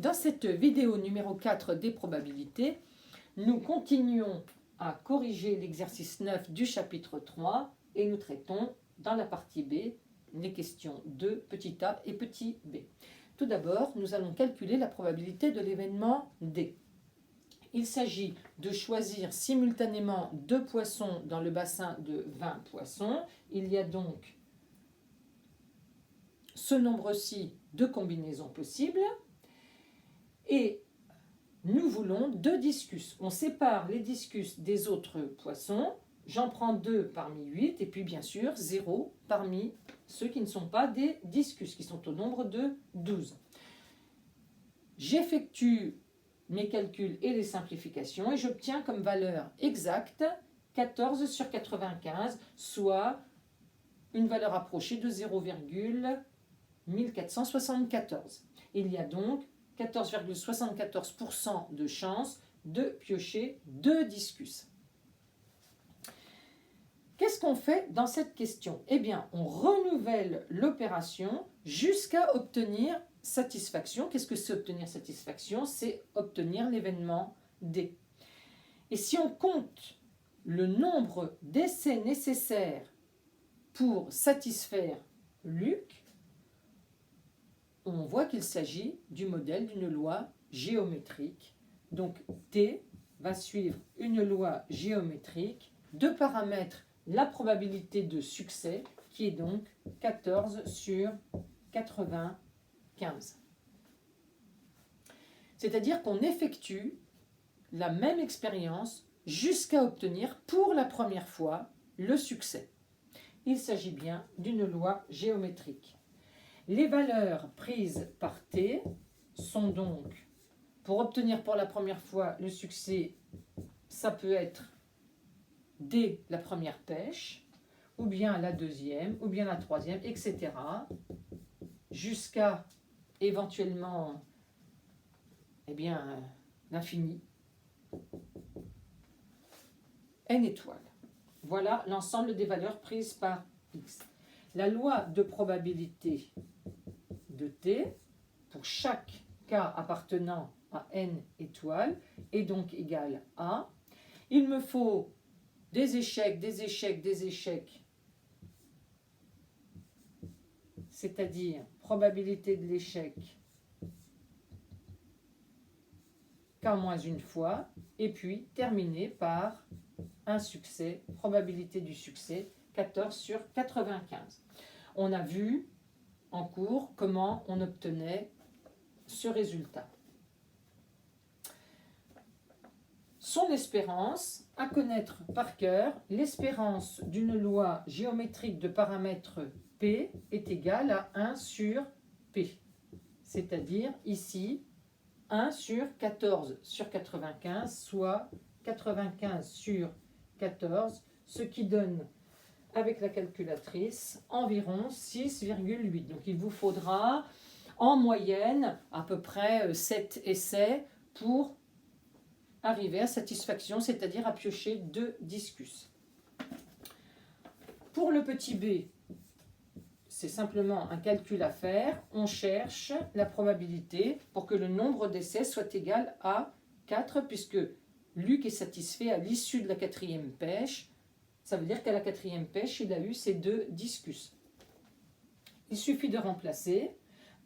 Dans cette vidéo numéro 4 des probabilités, nous continuons à corriger l'exercice 9 du chapitre 3 et nous traitons dans la partie B les questions de petit a et petit b. Tout d'abord, nous allons calculer la probabilité de l'événement D. Il s'agit de choisir simultanément 2 poissons dans le bassin de 20 poissons. Il y a donc ce nombre-ci de combinaisons possibles. Et nous voulons 2 discus. On sépare les discus des autres poissons. J'en prends 2 parmi 8 et puis bien sûr 0 parmi ceux qui ne sont pas des discus, qui sont au nombre de 12. J'effectue mes calculs et les simplifications et j'obtiens comme valeur exacte 14 sur 95, soit une valeur approchée de 0,1474. Il y a donc 14,74% de chance de piocher 2 discus. Qu'est-ce qu'on fait dans cette question? Eh bien, on renouvelle l'opération jusqu'à obtenir satisfaction. Qu'est-ce que c'est obtenir satisfaction? C'est obtenir l'événement D. Et si on compte le nombre d'essais nécessaires pour satisfaire Luc, on voit qu'il s'agit du modèle d'une loi géométrique. Donc T va suivre une loi géométrique de paramètres la probabilité de succès qui est donc 14 sur 95. C'est-à-dire qu'on effectue la même expérience jusqu'à obtenir pour la première fois le succès. Il s'agit bien d'une loi géométrique. Les valeurs prises par T sont donc, pour obtenir pour la première fois le succès, ça peut être dès la première pêche, ou bien la deuxième, ou bien la troisième, etc. Jusqu'à éventuellement l'infini. N étoiles. Voilà l'ensemble des valeurs prises par X. La loi de probabilité de T, pour chaque cas appartenant à N étoiles, est donc égale à. Il me faut des échecs, des échecs, des échecs, c'est-à-dire probabilité de l'échec K-1 fois, et puis terminer par un succès, probabilité du succès, 14 sur 95. On a vu en cours comment on obtenait ce résultat. Son espérance, à connaître par cœur, l'espérance d'une loi géométrique de paramètres P est égale à 1 sur P. C'est-à-dire ici 1 sur 14 sur 95, soit 95 sur 14, ce qui donne, avec la calculatrice, environ 6,8. Donc il vous faudra en moyenne à peu près 7 essais pour arriver à satisfaction, c'est-à-dire à piocher 2 discus. Pour le petit b, c'est simplement un calcul à faire. On cherche la probabilité pour que le nombre d'essais soit égal à 4, puisque Luc est satisfait à l'issue de la 4e pêche. Ça veut dire qu'à la 4e pêche, il a eu ses 2 discus. Il suffit de remplacer.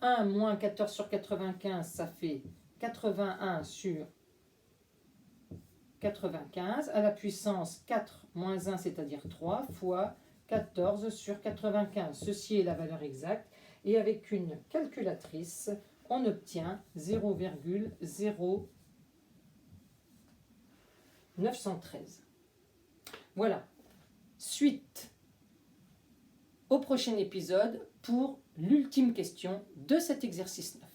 1 moins 14 sur 95, ça fait 81 sur 95, à la puissance 4 moins 1, c'est-à-dire 3, fois 14 sur 95. Ceci est la valeur exacte. Et avec une calculatrice, on obtient 0,0913. Voilà. Suite au prochain épisode pour l'ultime question de cet exercice 9.